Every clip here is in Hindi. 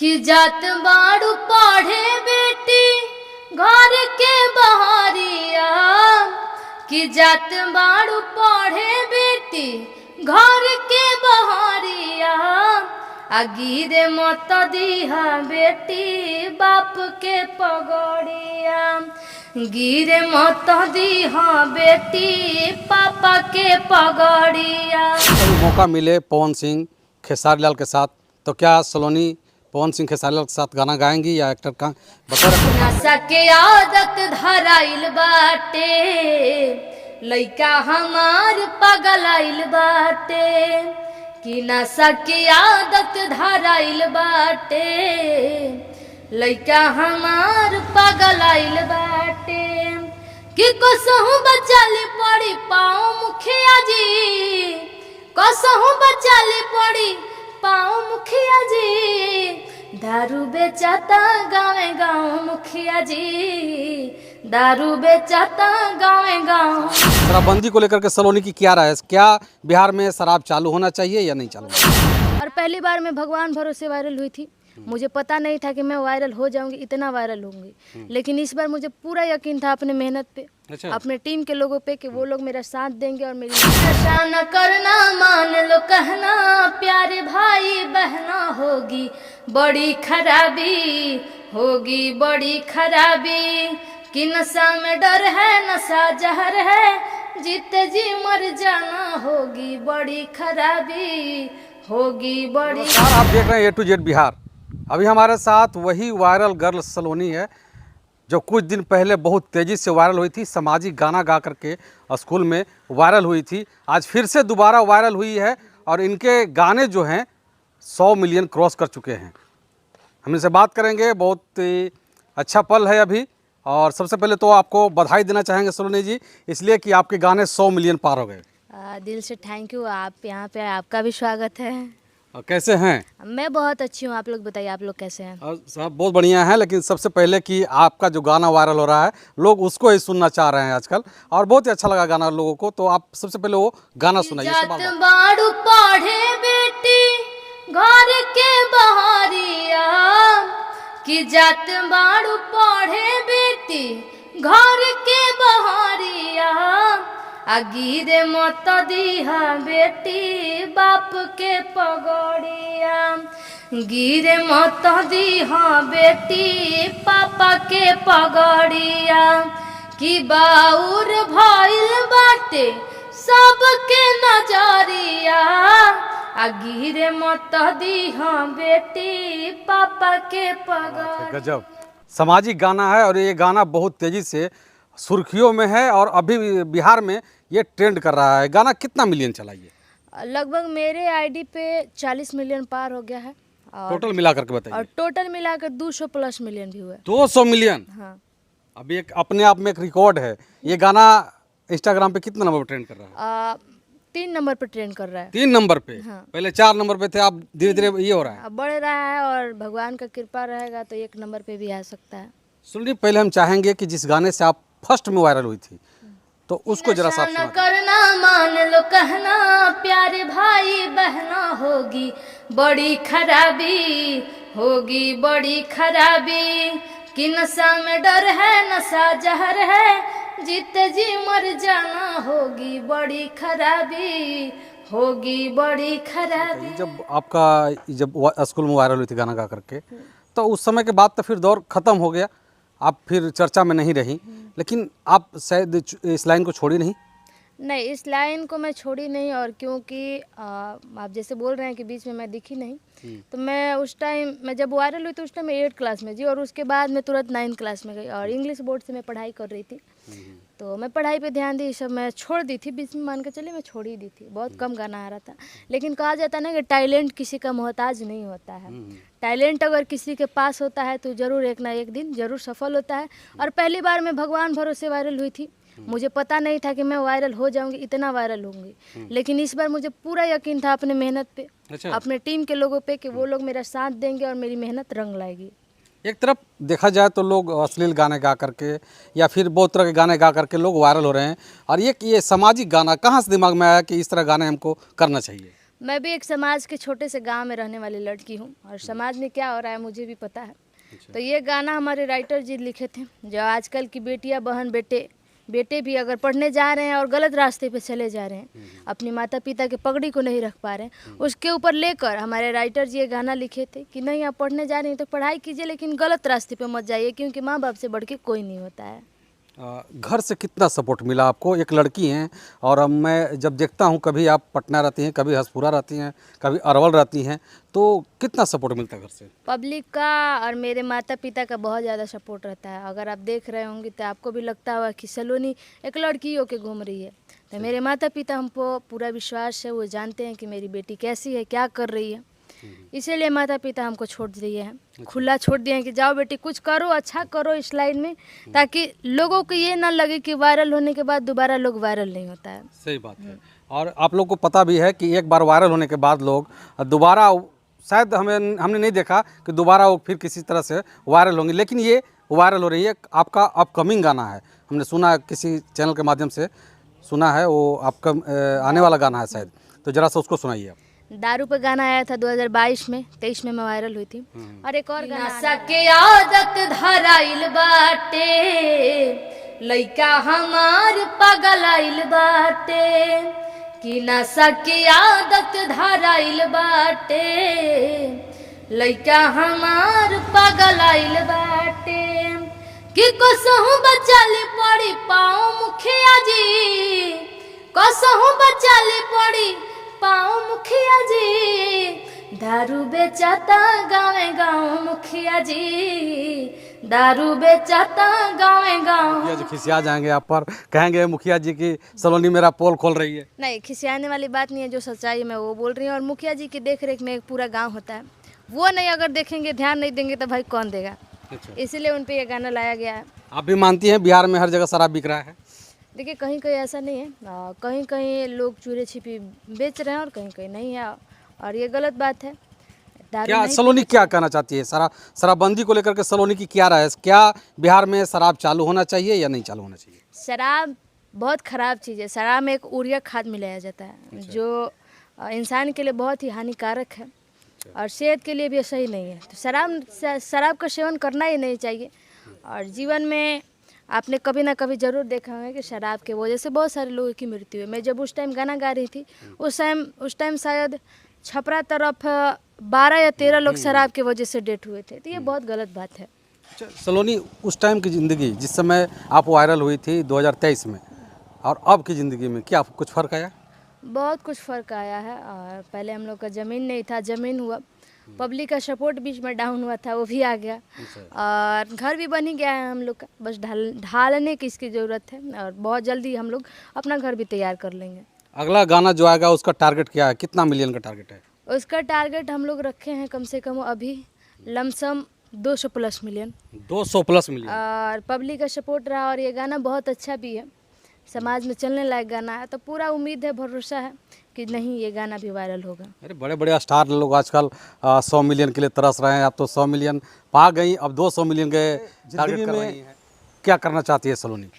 कि जात बाड़ू पढ़े बेटी घर के बहरिया, कि जात बाड़ू पढ़े बेटी घर के बहरिया, आ गिरे मत दीहा बेटी बाप के पगड़िया, गिरे मत दीहा बेटी पापा के पगड़िया। मौका मिले पवन सिंह खेसारी लाल के साथ, तो क्या सलोनी पवन सिंह खेसारी लाल के साथ गाना गाएंगी या एक्टर का बता? नशा के आदत धराइल बाटे, लइका हमार पगलाइल बाटे, कि नशा के आदत धराइल बाटे, लइका हमार पगलाइल बाटे, कि कसहु बचाली पड़ी पाँव मुखिया जी, कसहु बचाली पड़ी पाँव मुखिया जी, दारू बेचाता गाँव गाँव मुखिया जी, दारू बेचाता गाँव गाँव। शराबबंदी को लेकर के सलोनी की क्या राय है? क्या बिहार में शराब चालू होना चाहिए या नहीं चालू? और पहली बार मैं भगवान भरोसे वायरल हुई थी, मुझे पता नहीं था कि मैं वायरल हो जाऊंगी, इतना वायरल होंगी, लेकिन इस बार मुझे पूरा यकीन था अपने मेहनत पे, अपने टीम के लोगों पे, कि वो लोग मेरा साथ देंगे और मेरी नशा न करना मान लो कहना, प्यारे भाई बहना, होगी बड़ी खराबी, होगी बड़ी खराबी, कि नशा में डर है नशा जहर है, जीते जी मर जाना, होगी बड़ी खराबी, होगी बड़ी। आप देख रहे हैं A to Z बिहार। अभी हमारे साथ वही वायरल गर्ल सलोनी है जो कुछ दिन पहले बहुत तेज़ी से वायरल हुई थी, सामाजिक गाना गा करके स्कूल में वायरल हुई थी। आज फिर से दोबारा वायरल हुई है और इनके गाने जो हैं 100 मिलियन क्रॉस कर चुके हैं। हम इनसे बात करेंगे, बहुत अच्छा पल है अभी। और सबसे पहले तो आपको बधाई देना चाहेंगे सलोनी जी, इसलिए कि आपके गाने 100 मिलियन पार हो गए। दिल से थैंक यू, आप यहाँ पे, आपका भी स्वागत है। और कैसे हैं? मैं बहुत अच्छी हूँ, आप लोग बताइए, आप लोग कैसे हैं? सब बहुत बढ़िया है, लेकिन सबसे पहले कि आपका जो गाना वायरल हो रहा है, लोग उसको ही सुनना चाह रहे हैं आजकल, और बहुत ही अच्छा लगा गाना लोगों को, तो आप सबसे पहले वो गाना सुनाइए। जात बाड़ू पढ़े बेटी घर के बहरिया, कि जात बाड़ू पढ़े बेटी घर के बहरिया, आ गिरे मत दीहा बेटी बाप के पगड़िया, गिरे मत दीहा बेटी पापा के पगड़िया, कि बाउर भइल बाटे सबके नजरिया, आ गिरे मत दीहा बेटी पापा के पगड़िया। गजब सामाजिक गाना है और ये गाना बहुत तेज़ी से सुर्खियों में है और अभी बिहार में ये ट्रेंड कर रहा है। गाना कितना मिलियन चला ये? लगभग मेरे आईडी पे 40 मिलियन पार हो गया है, और टोटल मिला करके बताइए। और टोटल मिलाकर 200 प्लस मिलियन भी हुए। 200 मिलियन? हाँ। अभी एक अपने आप में एक रिकॉर्ड है। ये गाना इंस्टाग्राम पे कितना नंबर पर ट्रेंड कर रहा है? 3 नंबर पे ट्रेंड कर रहा है। 3 नंबर पे? हाँ। पहले 4 नंबर पे थे, अब धीरे धीरे ये हो रहा है। अब बढ़ रहा है और भगवान का कृपा रहेगा तो 1 नंबर पे भी आ सकता है। सुनिए, पहले हम चाहेंगे कि जिस गाने से आप फर्स्ट में वायरल हुई थी, तो उसको जरा सा नशा न करना मान लो कहना, प्यारे भाई बहना, होगी बड़ी खराबी, होगी बड़ी खराबी, कि नशा में डर है नशा जहर है, जीते जी मर जाना, होगी बड़ी खराबी, होगी बड़ी खराबी। जब स्कूल में वायरल हुई थी गाना गा करके, तो उस समय के बाद तो फिर दौर ख़त्म हो गया, आप फिर चर्चा में नहीं रही, लेकिन आप शायद इस लाइन को छोड़ी नहीं? नहीं, इस लाइन को मैं छोड़ी नहीं, और क्योंकि आप जैसे बोल रहे हैं कि बीच में मैं दिखी नहीं, तो मैं उस टाइम, मैं जब वायरल हुई तो उस टाइम मैं 8th क्लास में जी, और उसके बाद मैं तुरंत 9th क्लास में गई, और इंग्लिश बोर्ड से मैं पढ़ाई कर रही थी, तो मैं पढ़ाई पे ध्यान दी, सब मैं छोड़ दी थी बीच में, मान के चलिए मैं छोड़ ही दी थी, बहुत कम गाना आ रहा था। लेकिन कहा जाता है ना कि टैलेंट किसी का मोहताज नहीं होता है, टैलेंट अगर किसी के पास होता है तो ज़रूर एक ना एक दिन ज़रूर सफल होता है। और पहली बार मैं भगवान भरोसे वायरल हुई थी, मुझे पता नहीं था कि मैं वायरल हो जाऊंगी, इतना वायरल होंगी, लेकिन इस बार मुझे पूरा यकीन था अपने मेहनत पे, अपने टीम के लोगों पे, कि वो लोग मेरा साथ देंगे और मेरी मेहनत रंग लाएगी। एक तरफ देखा जाए तो लोग अश्लील गाने गा करके या फिर बहुत तरह के गाने गा करके लोग वायरल हो रहे हैं, और ये सामाजिक गाना कहाँ से दिमाग में आया कि इस तरह गाने हमको करना चाहिए? मैं भी एक समाज के छोटे से गांव में रहने वाली लड़की हूँ और समाज में क्या हो रहा है मुझे भी पता है। तो ये गाना हमारे राइटर जी लिखे थे। जो आजकल की बेटियां बहन बेटे भी अगर पढ़ने जा रहे हैं और गलत रास्ते पे चले जा रहे हैं, अपनी माता पिता के पगड़ी को नहीं रख पा रहे हैं, उसके ऊपर लेकर हमारे राइटर जी ये गाना लिखे थे कि नहीं आप पढ़ने जा रहे हैं तो पढ़ाई कीजिए लेकिन गलत रास्ते पे मत जाइए, क्योंकि माँ बाप से बढ़ के कोई नहीं होता है। घर से कितना सपोर्ट मिला आपको? एक लड़की हैं और अब मैं जब देखता हूँ कभी आप पटना रहती हैं, कभी हसपुरा रहती हैं, कभी अरवल रहती हैं, तो कितना सपोर्ट मिलता है घर से? पब्लिक का और मेरे माता पिता का बहुत ज़्यादा सपोर्ट रहता है। अगर आप देख रहे होंगे तो आपको भी लगता होगा कि सलोनी एक लड़की होके घूम रही है, तो मेरे माता पिता हमको पूरा विश्वास है, वो जानते हैं कि मेरी बेटी कैसी है, क्या कर रही है, इसीलिए माता पिता हमको छोड़ दिए हैं, खुला छोड़ दिए हैं कि जाओ बेटी कुछ करो, अच्छा करो इस लाइन में, ताकि लोगों को ये ना लगे कि वायरल होने के बाद दोबारा लोग वायरल नहीं होता है। सही बात है। और आप लोग को पता भी है कि एक बार वायरल होने के बाद लोग दोबारा शायद हमने नहीं देखा कि दोबारा वो फिर किसी तरह से वायरल होंगे, लेकिन ये वायरल हो रही है। आपका अपकमिंग गाना है, हमने सुना किसी चैनल के माध्यम से सुना है, वो आपका आने वाला गाना है शायद, तो जरा सा उसको सुनाइए आप। दारू पे गाना आया था 2022 में, 23 में मैं वायरल हुई थी। और एक और गाना नशा के आदत धराइल बाटे, लइका हमार पगलाइल बाटे, कि नशा के आदत धराइल बाटे, लइका हमार पगलाइल बाटे, कि कसहु बचाली पड़ी पाओ मुखिया जी, कसहु बचाली पड़ी पाओ मुखिया जी, दारू बेचाता गाँव गाँव मुखिया जी, दारू बेचाता गाँव गाँव। मुखिया जी खिसिया जाएंगे आप पर, कहेंगे मुखिया जी की सलोनी मेरा पोल खोल रही है। नहीं, खिसियाने वाली बात नहीं है, जो सच्चाई है मैं वो बोल रही हूँ। और मुखिया जी की देख रेख में एक पूरा गाँव होता है, वो नहीं अगर देखेंगे, ध्यान नहीं देंगे तो भाई कौन देगा। इसीलिए उन पर यह गाना लाया गया है। आप भी मानती हैं बिहार में हर जगह शराब बिक रहा है? देखिए कहीं कहीं ऐसा नहीं है, कहीं कहीं लोग चोरी छिपी बेच रहे हैं और कहीं कहीं नहीं है, और ये गलत बात है। क्या सलोनी क्या कहना चाहती है शराबबंदी को लेकर के? सलोनी की क्या राय है? क्या बिहार में शराब चालू होना चाहिए या नहीं चालू होना चाहिए? शराब बहुत ख़राब चीज़ है। शराब में एक यूरिया खाद मिलाया जाता है, जो इंसान के लिए बहुत ही हानिकारक है और सेहत के लिए भी सही नहीं है। तो शराब का सेवन करना ही नहीं चाहिए। और जीवन में आपने कभी ना कभी ज़रूर देखा होगा कि शराब के वजह से बहुत सारे लोगों की मृत्यु है। मैं जब उस टाइम गाना गा रही थी, उस टाइम शायद छपरा तरफ 12 या 13 लोग शराब की वजह से डेथ हुए थे। तो ये बहुत गलत बात है। अच्छा सलोनी, उस टाइम की ज़िंदगी जिस समय आप वायरल हुई थी 2023 में, और अब की ज़िंदगी में क्या कुछ फ़र्क आया? बहुत कुछ फ़र्क आया है। और पहले हम लोग का ज़मीन नहीं था, ज़मीन हुआ, पब्लिक का सपोर्ट बीच में डाउन हुआ था, वो भी आ गया, और घर भी बन ही गया है हम लोग का। बस ढालने की इसकी ज़रूरत है, और बहुत जल्दी हम लोग अपना घर भी तैयार कर लेंगे। अगला गाना जो आएगा उसका टारगेट क्या है? कितना मिलियन का टारगेट है? उसका टारगेट हम लोग रखे हैं कम से कम अभी lump sum 200 plus million. 200 plus million. और पब्लिक का सपोर्ट रहा, और ये गाना बहुत अच्छा भी है, समाज में चलने लायक गाना है। तो पूरा उम्मीद है, भरोसा है कि नहीं ये गाना भी वायरल होगा। अरे बड़े बड़े स्टार लोग आजकल 100 मिलियन के लिए तरस रहे हैं। आप तो 100 मिलियन पा गई, अब 200 मिलियन के टारगेट कर रही हैं। क्या करना चाहती है सलोनी?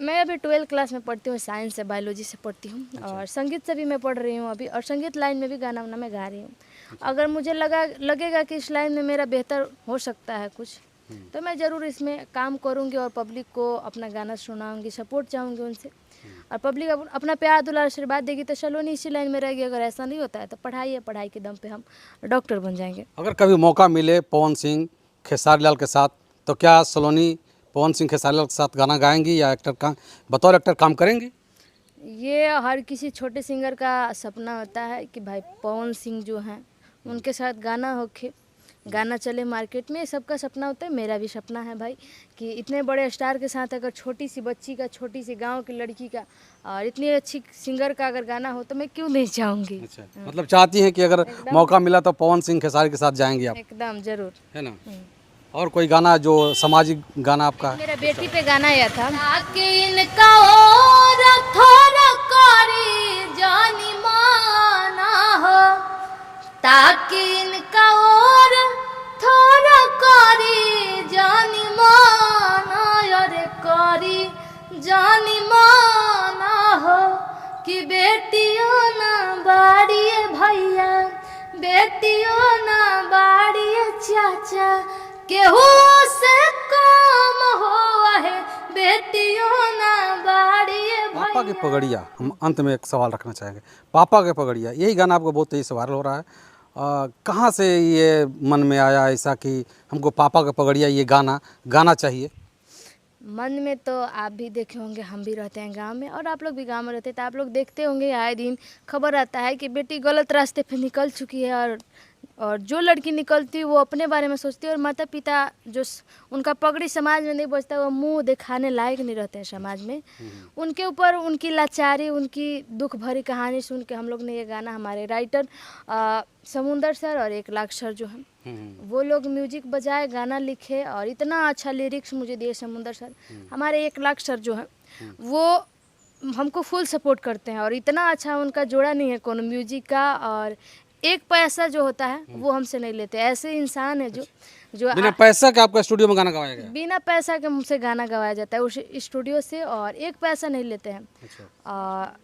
मैं अभी 12th क्लास में पढ़ती हूँ, साइंस से बायोलॉजी से पढ़ती हूँ। और संगीत से भी मैं पढ़ रही हूँ अभी, और संगीत लाइन में भी गाना वाना मैं गा रही हूँ। अगर मुझे लगेगा कि इस लाइन में मेरा बेहतर हो सकता है कुछ, तो मैं ज़रूर इसमें काम करूँगी और पब्लिक को अपना गाना सुनाऊँगी, सपोर्ट चाहूँगी उनसे। और पब्लिक अपना प्यार दुलार आशीर्वाद देगी तो सलोनी इसी लाइन में रहेगी। अगर ऐसा नहीं होता है तो पढ़ाई है, पढ़ाई के दम पे हम डॉक्टर बन जाएंगे। अगर कभी मौका मिले पवन सिंह खेसारी लाल के साथ, तो क्या सलोनी पवन सिंह खेसारी लाल के साथ गाना गाएंगी या बतौर एक्टर काम करेंगी? ये हर किसी छोटे सिंगर का सपना होता है कि भाई पवन सिंह जो हैं उनके साथ गाना होके, गाना चले मार्केट में। सबका सपना होता है, मेरा भी सपना है भाई कि इतने बड़े स्टार के साथ अगर छोटी सी बच्ची का, छोटी सी गांव की लड़की का और इतनी अच्छी सिंगर का अगर गाना हो तो मैं क्यों नहीं चाहूँगी। अच्छा, मतलब चाहती हैं कि अगर मौका मिला तो पवन सिंह खेसारी के साथ जाएंगी आप? एकदम जरूर, है ना। और कोई गाना जो सामाजिक गाना आपका है? मेरा बेटी पे गाना आया था, ताकि इनका और थोड़ा करी जानी माना हो, ताकि इनका और थोड़ा करी जानी माना, अरे करी जानी माना हो, कि बेटियों ना बाड़ी चाचा केहू से कम हो है बेटियों ना बाड़ी पापा की पगड़िया, हम अंत में एक सवाल रखना चाहेंगे। पापा के पगड़िया, यही गाना आपको बहुत तेज़ी से वायरल हो रहा है। कहाँ से ये मन में आया ऐसा कि हमको पापा का पगड़िया ये गाना गाना चाहिए? मन में तो आप भी देखे होंगे, हम भी रहते हैं गांव में और आप लोग भी गांव में रहते हैं, तो आप लोग देखते होंगे आए दिन खबर आता है कि बेटी गलत रास्ते पे निकल चुकी है और जो लड़की निकलती है वो अपने बारे में सोचती है और माता पिता उनका पगड़ी समाज में नहीं बचता, वो मुंह दिखाने लायक नहीं रहते हैं समाज में। उनके ऊपर उनकी लाचारी, उनकी दुख भरी कहानी सुन के हम लोग ने ये गाना, हमारे राइटर समुंदर सर और 1 लाख सर जो हैं वो लोग म्यूजिक बजाए, गाना लिखे और इतना अच्छा लिरिक्स मुझे दिए समुंदर सर। हमारे 1 लाख सर जो हैं वो हमको फुल सपोर्ट करते हैं और इतना अच्छा उनका जोड़ा नहीं है कोनो म्यूजिक का, और 1 पैसा जो होता है वो हमसे नहीं लेते। ऐसे इंसान है जो बिना पैसा के आपका स्टूडियो में गाना गवाया गया? बिना पैसा के मुझसे गाना गवाया जाता है उस स्टूडियो से, और 1 पैसा नहीं लेते हैं। अच्छा।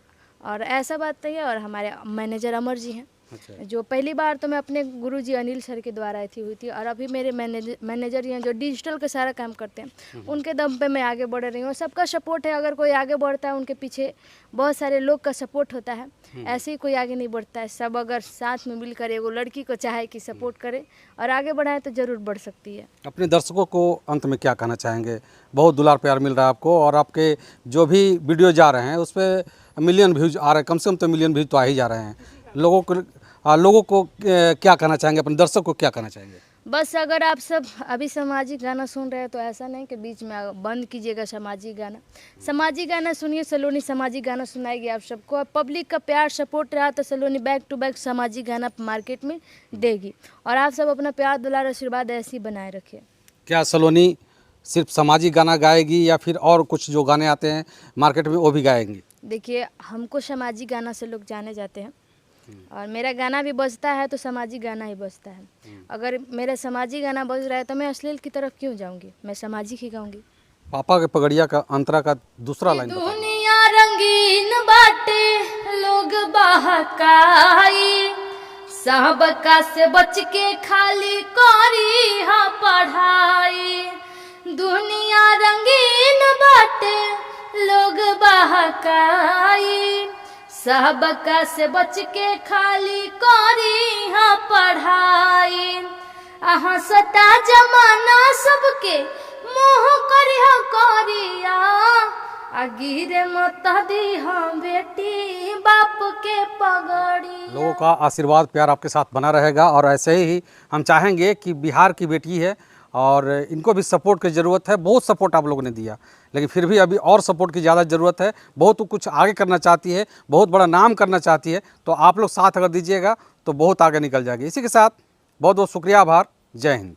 और ऐसा बात नहीं है। और हमारे मैनेजर अमर जी हैं, अच्छा। जो पहली बार तो मैं अपने गुरुजी अनिल सर के द्वारा हुई थी, और अभी मेरे मैनेजर हैं जो डिजिटल का सारा काम करते हैं, उनके दम पे मैं आगे बढ़ रही हूँ। सबका सपोर्ट है, अगर कोई आगे बढ़ता है उनके पीछे बहुत सारे लोग का सपोर्ट होता है, ऐसे ही कोई आगे नहीं बढ़ता है। सब अगर साथ में मिलकर एगो लड़की को चाहे कि सपोर्ट करे और आगे बढ़ाए तो ज़रूर बढ़ सकती है। अपने दर्शकों को अंत में क्या कहना चाहेंगे? बहुत दुलार प्यार मिल रहा है आपको और आपके जो भी वीडियो जा रहे हैं उस पर मिलियन व्यूज आ रहे हैं, कम से कम तो मिलियन व्यूज तो आ ही जा रहे हैं। लोगों को क्या कहना चाहेंगे, अपने दर्शक को क्या कहना चाहेंगे? बस अगर आप सब अभी सामाजिक गाना सुन रहे हैं तो ऐसा नहीं कि बीच में बंद कीजिएगा सामाजिक गाना। सामाजिक गाना सुनिए, सलोनी सामाजिक गाना सुनाएगी आप सबको। अब पब्लिक का प्यार सपोर्ट रहा तो सलोनी बैक टू बैक सामाजिक गाना मार्केट में देगी, और आप सब अपना प्यार दुलार आशीर्वाद ऐसे ही बनाए रखिए। क्या सलोनी सिर्फ सामाजिक गाना गाएगी या फिर और कुछ जो गाने आते हैं मार्केट में वो भी गाएंगी? देखिए, हमको सामाजिक गाना से लोग जाने जाते हैं और मेरा गाना भी बजता है तो सामाजिक गाना ही बजता है। अगर मेरा सामाजिक गाना बज रहा है तो मैं अश्लील की तरफ क्यों जाऊंगी, मैं सामाजिक ही गाऊंगी। पापा के पगड़िया का अंतरा का दूसरा लाइन बताइए। दुनिया रंगीन बाटे लोग बहकाई, सबका से बच के खाली करी हा पढ़ाई। दुनिया रंगीन बाटे लोग बहकाई, सबका से बच के खाली करी हा पढ़ाई। अहाँ सता जमाना सबके मोह करिया करिया, गिरे मत दीहा बेटी बाप के पगड़ी। लोगों का आशीर्वाद प्यार आपके साथ बना रहेगा और ऐसे ही हम चाहेंगे कि बिहार की बेटी है और इनको भी सपोर्ट की ज़रूरत है। बहुत सपोर्ट आप लोगों ने दिया, लेकिन फिर भी अभी और सपोर्ट की ज़्यादा ज़रूरत है। बहुत कुछ आगे करना चाहती है, बहुत बड़ा नाम करना चाहती है, तो आप लोग साथ अगर दीजिएगा तो बहुत आगे निकल जाएगी। इसी के साथ बहुत बहुत शुक्रिया, आभार, जय हिंद।